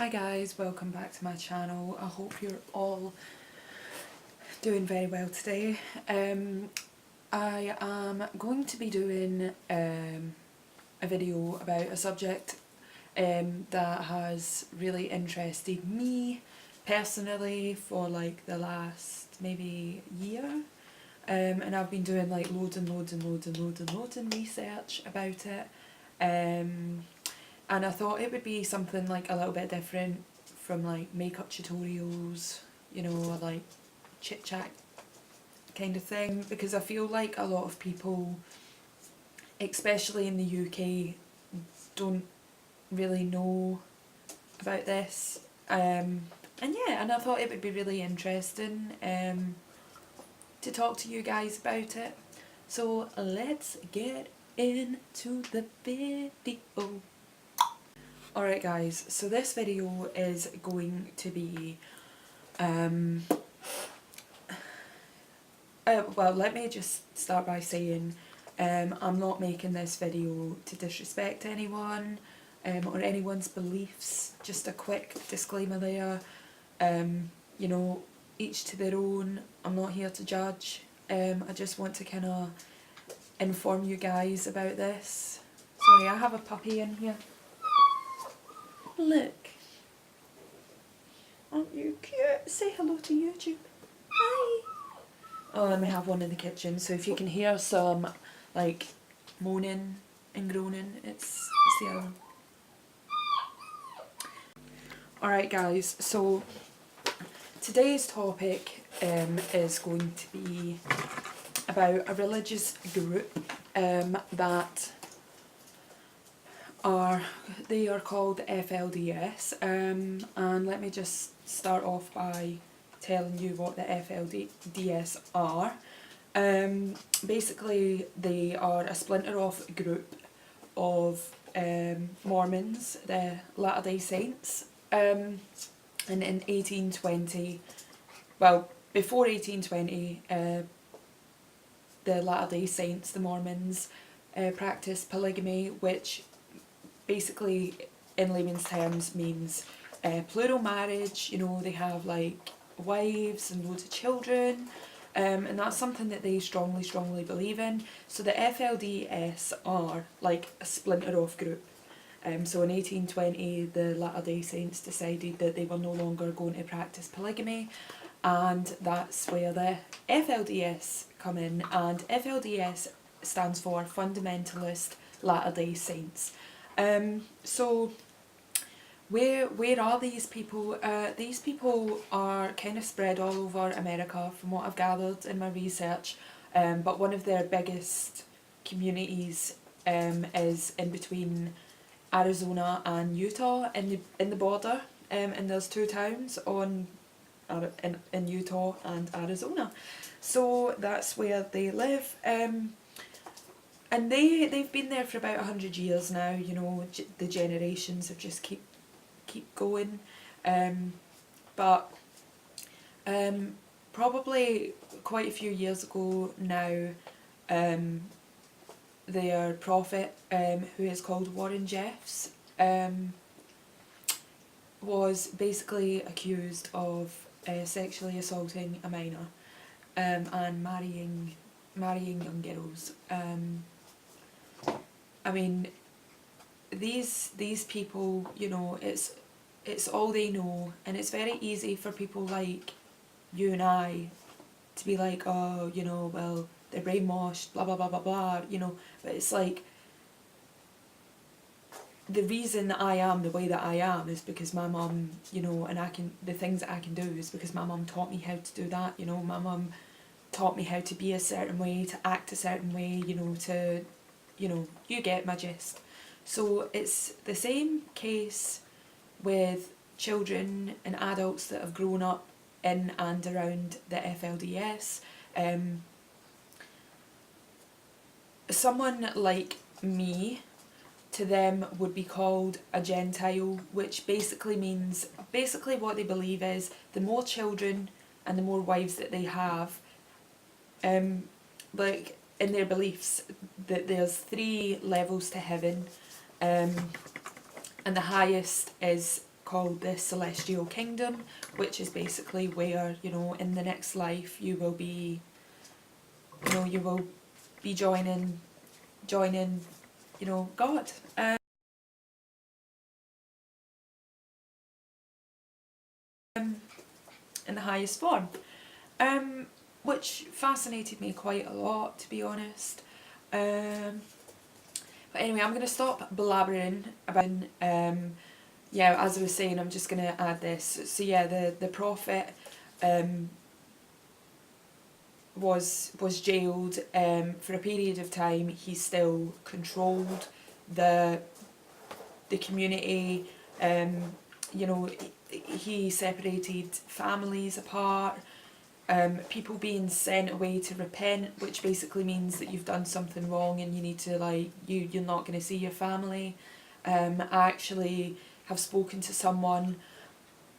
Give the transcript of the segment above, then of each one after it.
Hi guys, welcome back to my channel. I hope you're all doing very well today. I am going to be doing a video about a subject that has really interested me personally for like the last maybe year. And I've been doing like loads of research about it. And I thought it would be something like a little bit different from like makeup tutorials, you know, like chit chat kind of thing, because I feel like a lot of people, especially in the UK, don't really know about this. And yeah, and I thought it would be really interesting to talk to you guys about it. So let's get into the video. Alright guys, so this video is going to be, well, let me just start by saying I'm not making this video to disrespect anyone or anyone's beliefs. Just a quick disclaimer there, you know, each to their own. I'm not here to judge. I just want to kind of inform you guys about this. Sorry, I have a puppy in here. Look. Aren't you cute? Say hello to YouTube. Hi. Oh, and we have one in the kitchen, so if you can hear some like moaning and groaning, it's the other one. Alright guys, so today's topic is going to be about a religious group that are called FLDS, and let me just start off by telling you what the FLDS are. Basically they are a splinter off group of Mormons, the Latter-day Saints, and in 1820, well before 1820, the Latter-day Saints, the Mormons, practiced polygamy, which basically in layman's terms means plural marriage. You know, they have like wives and loads of children, and that's something that they strongly believe in. So the FLDS are like a splinter off group. So in 1820 the Latter-day Saints decided that they were no longer going to practice polygamy, and that's where the FLDS come in, and FLDS stands for Fundamentalist Latter-day Saints. So where are these people? These people are kind of spread all over America from what I've gathered in my research, but one of their biggest communities is in between Arizona and Utah, in the border, and there's two towns in Utah and Arizona, so that's where they live. And they've been there for about 100 years now. You know, the generations have just keep going, but probably quite a few years ago now, their prophet, who is called Warren Jeffs, was basically accused of sexually assaulting a minor, and marrying young girls. I mean, these people, you know, it's all they know, and it's very easy for people like you and I to be like, oh, you know, well, they're brainwashed, blah blah blah blah blah, you know. But it's like, the reason that I am the way that I am is because my mum, you know, and the things that I can do is because my mum taught me how to do that. You know, my mum taught me how to be a certain way, to act a certain way, you know, to, you know, you get my gist. So it's the same case with children and adults that have grown up in and around the FLDS. Someone like me, to them, would be called a Gentile, which basically means, what they believe is the more children and the more wives that they have, like in their beliefs, that there's 3 levels to heaven, and the highest is called the Celestial Kingdom, which is basically where, you know, in the next life you will be, you know, you will be joining, you know, God. In the highest form. Which fascinated me quite a lot, to be honest. But anyway, I'm going to stop blabbering about, yeah, as I was saying, I'm just going to add this. So yeah, the prophet was jailed for a period of time. He still controlled the community. You know, he separated families apart. People being sent away to repent, which basically means that you've done something wrong and you need to, like, you're not going to see your family. I actually have spoken to someone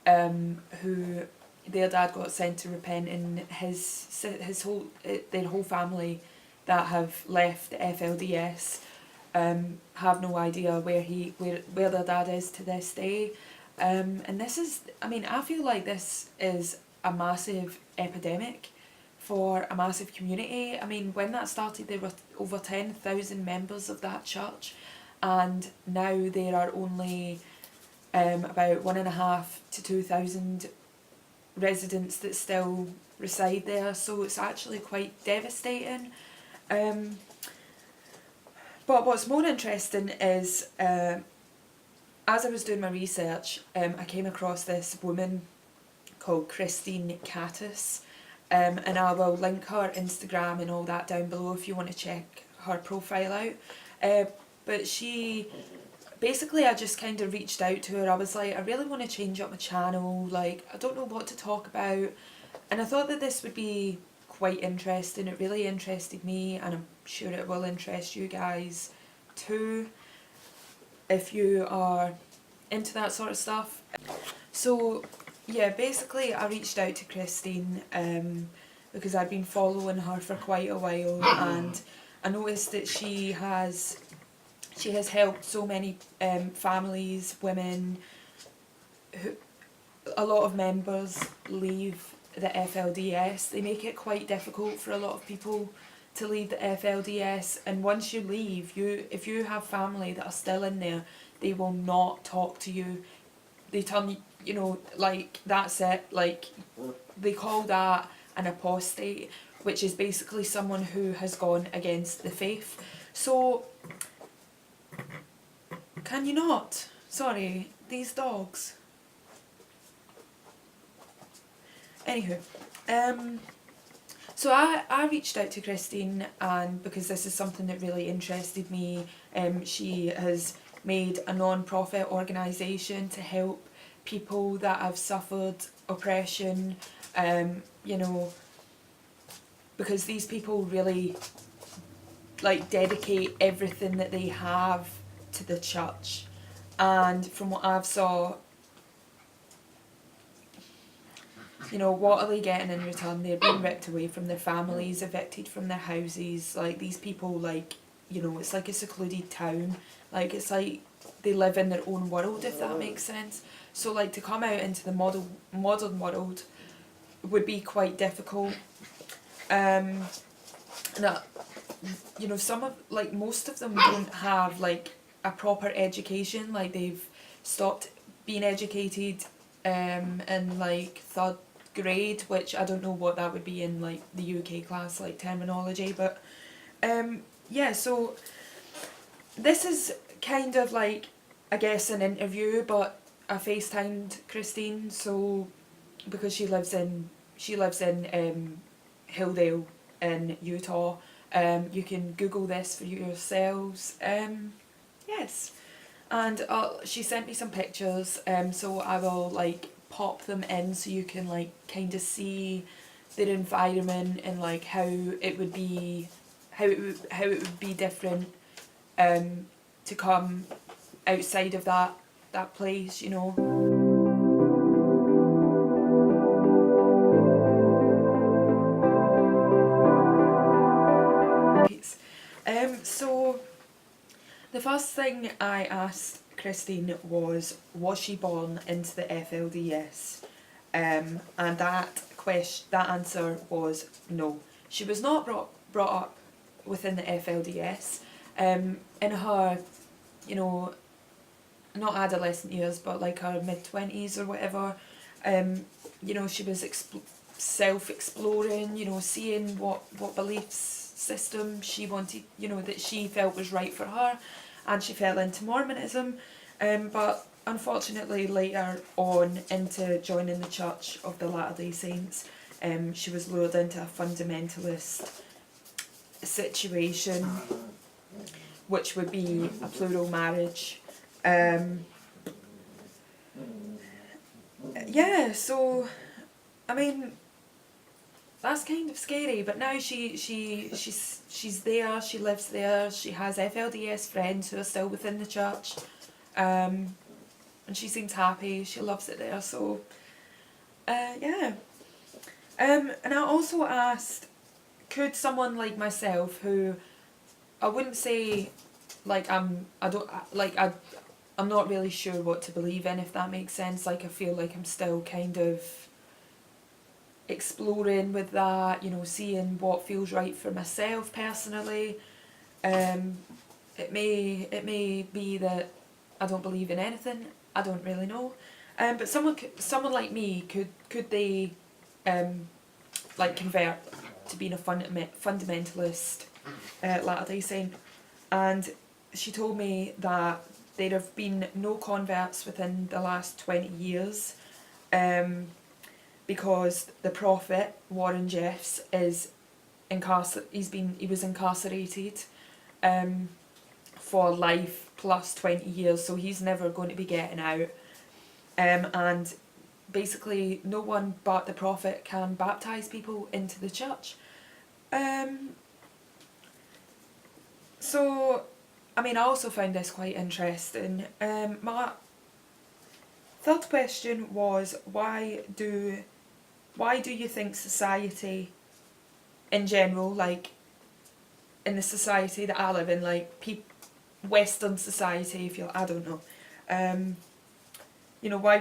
who their dad got sent to repent, and their whole family that have left the FLDS have no idea where their dad is to this day. And this is, I mean, I feel like this is a massive epidemic for a massive community. I mean, when that started, there were over 10,000 members of that church, and now there are only about 1,500 to 2,000 residents that still reside there, so it's actually quite devastating. But what's more interesting is, as I was doing my research, I came across this woman called Christine Catus, and I will link her Instagram and all that down below if you want to check her profile out. But she, basically I just kind of reached out to her. I was like, I really want to change up my channel, like I don't know what to talk about, and I thought that this would be quite interesting. It really interested me, and I'm sure it will interest you guys too if you are into that sort of stuff. So yeah, basically I reached out to Christine because I'd been following her for quite a while, and I noticed that she has helped so many families, women, a lot of members leave the FLDS. They make it quite difficult for a lot of people to leave the FLDS, and once you leave, if you have family that are still in there, they will not talk to you. They turn, you know, like, that's it, like, they call that an apostate, which is basically someone who has gone against the faith. So, can you not? Sorry, these dogs. Anywho, so I reached out to Christine, and because this is something that really interested me, she has made a non-profit organisation to help people that have suffered oppression, you know, because these people really, like, dedicate everything that they have to the church, and from what I've saw, you know, what are they getting in return? They're being ripped away from their families, evicted from their houses. Like, these people, like, you know, it's like a secluded town. Like, it's like they live in their own world, if that makes sense. So, like, to come out into the modern world would be quite difficult. And, you know, most of them don't have, like, a proper education. Like, they've stopped being educated in, like, third grade, which I don't know what that would be in, like, the UK class, like, terminology, but yeah, so this is kind of like, I guess, an interview, but I FaceTimed Christine, so because she lives in Hilldale in Utah. You can Google this for yourselves. Yes, and she sent me some pictures, so I will, like, pop them in so you can, like, kind of see their environment and, like, how it would be different to come outside of that place, you know. So the first thing I asked Christine was she born into the FLDS? And that answer was no. She was not brought up within the FLDS. In her, you know, not adolescent years, but like her mid-20s or whatever, you know, she was self-exploring, you know, seeing what belief system she wanted, you know, that she felt was right for her, and she fell into Mormonism, but unfortunately later on into joining the Church of the Latter-day Saints, she was lured into a fundamentalist situation, which would be a plural marriage. Yeah, so I mean, that's kind of scary, but now she's there, she lives there, she has FLDS friends who are still within the church, and she seems happy, she loves it there, so yeah. And I also asked, could someone like myself, who I wouldn't say like I'm not really sure what to believe in, if that makes sense, like I feel like I'm still kind of exploring with that, you know, seeing what feels right for myself personally. It may be that I don't believe in anything, I don't really know. But someone like me, could they like convert to being a fundamentalist Latter-day Saint? And she told me that there have been no converts within the last 20 years, because the prophet Warren Jeffs is he was incarcerated for life plus 20 years, so he's never going to be getting out. And basically no one but the prophet can baptise people into the church. So, I mean, I also found this quite interesting. My third question was, why do you think society in general, like in the society that I live in, like Western society, if I don't know, you know, why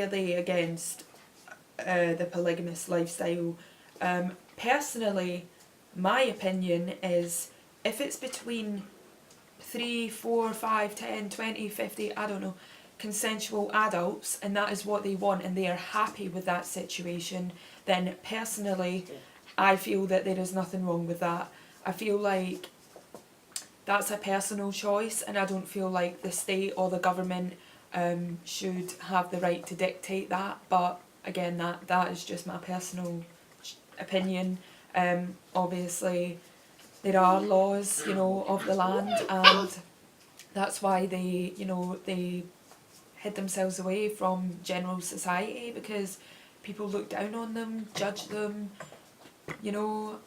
are they against the polygamous lifestyle? Personally, my opinion is, if it's between 3, 4, 5, 10, 20, 50, I don't know, consensual adults, and that is what they want, and they are happy with that situation, then personally I feel that there is nothing wrong with that. I feel like that's a personal choice, and I don't feel like the state or the government should have the right to dictate that. But again, that is just my personal opinion. Obviously there are laws, you know, of the land, and that's why they hid themselves away from general society, because people look down on them, judge them, you know,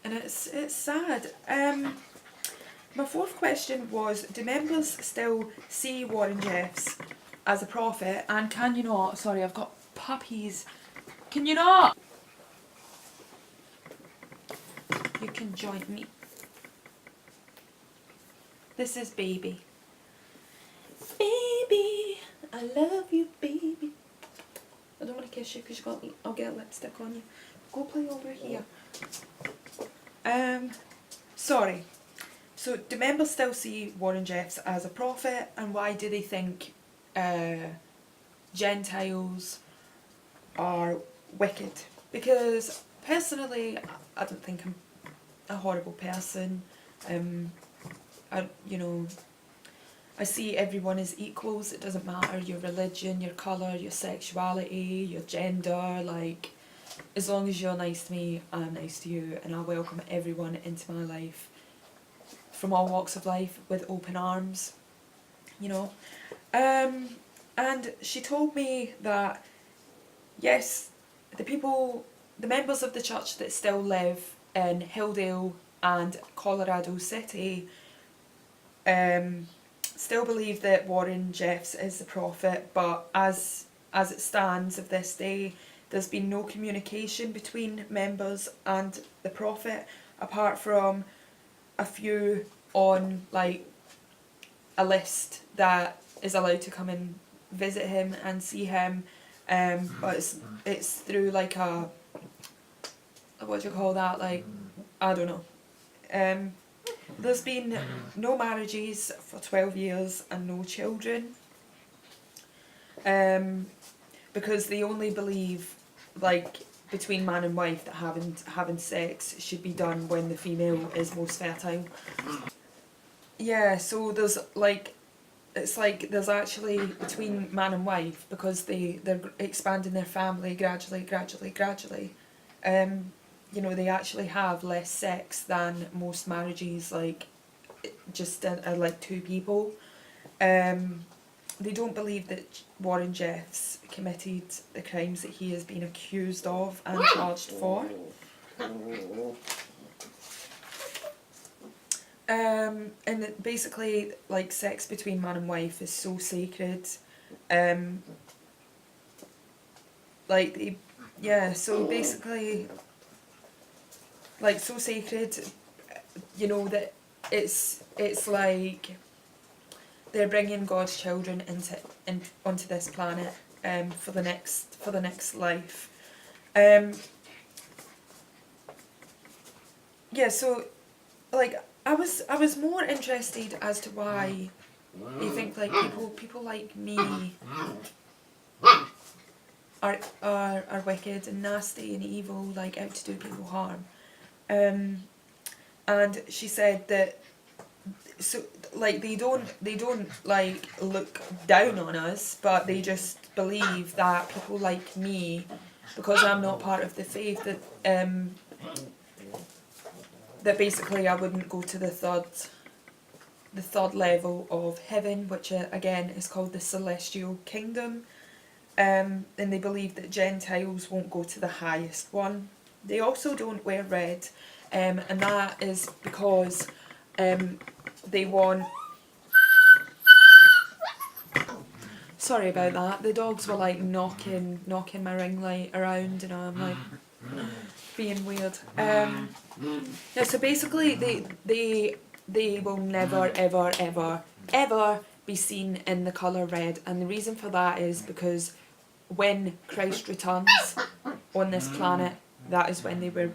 and it's sad. My fourth question was, do members still see Warren Jeffs as a prophet, and can you not, sorry, I've got puppies, can you not? You can join me. This is Baby. Baby, I love you, baby. I don't want to kiss you because I'll get lipstick on you. Go play over here. Sorry. So, do members still see Warren Jeffs as a prophet, and why do they think Gentiles are wicked? Because personally, I don't think I'm a horrible person. I see everyone as equals. It doesn't matter your religion, your colour, your sexuality, your gender. Like, as long as you're nice to me, I'm nice to you, and I welcome everyone into my life from all walks of life with open arms, you know. And she told me that, yes, the members of the church that still live in Hilldale and Colorado City still believe that Warren Jeffs is the prophet, but as it stands of this day, there's been no communication between members and the prophet, apart from a few on like a list that is allowed to come and visit him and see him, but it's through like a, what do you call that, like, I don't know. There's been no marriages for 12 years and no children, because they only believe, like, between man and wife, that having sex should be done when the female is most fertile. Yeah, so there's like, it's like there's actually, between man and wife, because they're expanding their family gradually, you know, they actually have less sex than most marriages, like, just are like two people. They don't believe that Warren Jeffs committed the crimes that he has been accused of and charged for. And basically, like, sex between man and wife is so sacred. Like, yeah, so basically, like, so sacred, you know, that it's like they're bringing God's children onto this planet, for the next life. Yeah, so, like, I was more interested as to why they think, like, people like me are wicked and nasty and evil, like, out to do people harm. And she said that, so, like, they don't like look down on us, but they just believe that people like me, because I'm not part of the faith, that that basically I wouldn't go to the third level of heaven, which again is called the celestial kingdom. And they believe that Gentiles won't go to the highest one. They also don't wear red, and that is because they want... Sorry about that, the dogs were like knocking my ring light around, and I'm like being weird. Yeah, so basically they will never ever be seen in the colour red, and the reason for that is because when Christ returns on this planet, that is when they will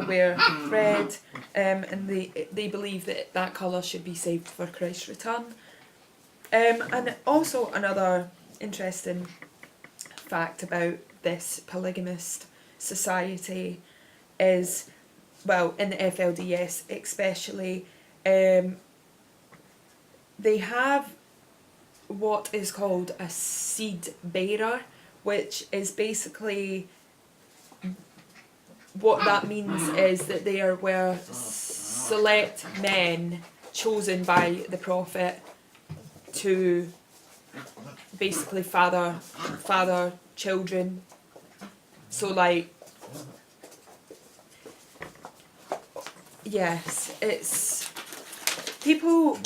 wear red, and they believe that colour should be saved for Christ's return. And also another interesting fact about this polygamist society is, well, in the FLDS especially, they have what is called a seed bearer, which is basically, what that means is that they were select men chosen by the prophet to basically father children. So, like, yes, it's people,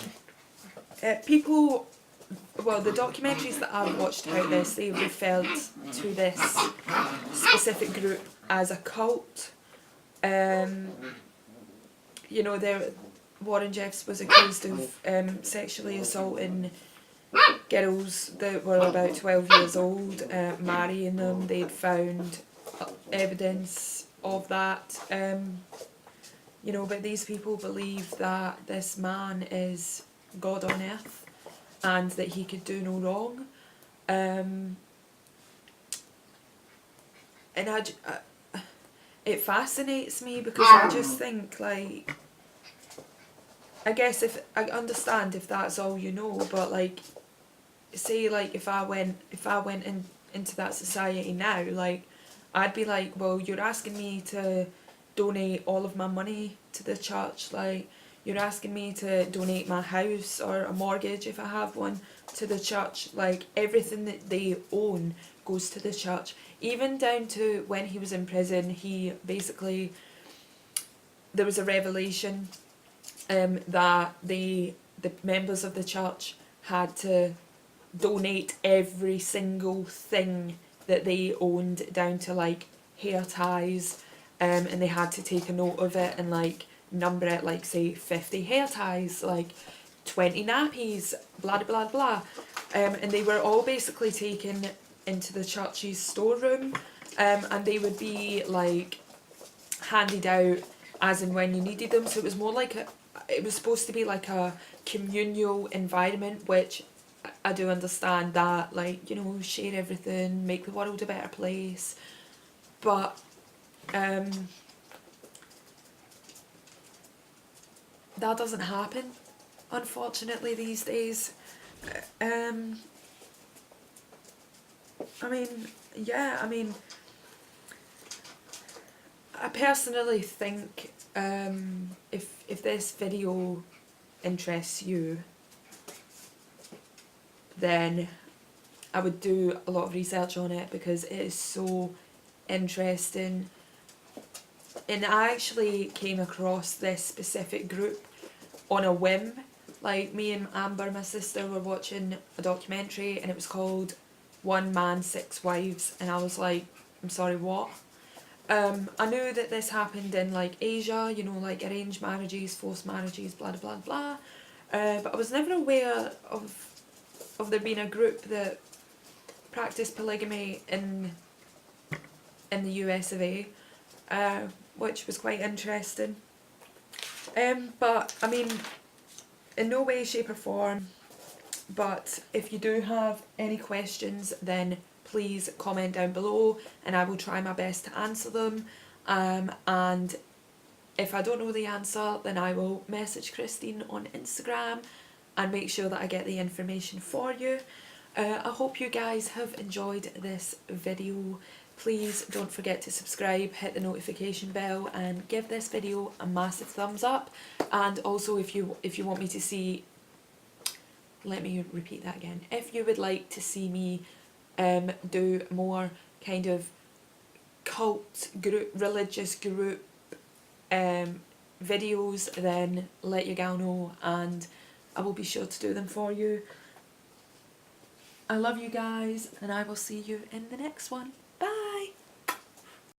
well, the documentaries that I've watched about this, they referred to this specific group as a cult. You know, Warren Jeffs was accused of sexually assaulting girls that were about 12 years old, marrying them. They'd found evidence of that. You know, but these people believe that this man is God on earth and that he could do no wrong. And it fascinates me, because I just think, like, I guess if I understand if that's all you know, but, like, say, like, if I went into that society now, like, I'd be like, well, you're asking me to donate all of my money to the church, like, you're asking me to donate my house or a mortgage if I have one to the church, like, everything that they own goes to the church. Even down to when he was in prison, he basically, there was a revelation that the members of the church had to donate every single thing that they owned, down to, like, hair ties, and they had to take a note of it and, like, number it, like, say 50 hair ties, like, 20 nappies, blah blah blah. And they were all basically taken into the church's storeroom, and they would be like handed out as and when you needed them. So it was more like it was supposed to be like a communal environment, which I do understand that, like, you know, share everything, make the world a better place. But that doesn't happen, unfortunately, these days. I mean, yeah, I mean, I personally think if this video interests you, then I would do a lot of research on it, because it is so interesting. And I actually came across this specific group on a whim. Like, me and Amber, my sister, were watching a documentary, and it was called One Man, Six Wives, and I was like, I'm sorry, what? I knew that this happened in like Asia, you know, like arranged marriages, forced marriages, blah blah blah, but I was never aware of there being a group that practiced polygamy in the US of A, which was quite interesting. But I mean, in no way, shape or form, but if you do have any questions, then please comment down below and I will try my best to answer them. And if I don't know the answer, then I will message Christine on Instagram and make sure that I get the information for you. I hope you guys have enjoyed this video. Please don't forget to subscribe, hit the notification bell and give this video a massive thumbs up. And also, if you want me to see, let me repeat that again, if you would like to see me do more kind of cult group, religious group videos, then let your gal know and I will be sure to do them for you. I love you guys and I will see you in the next one.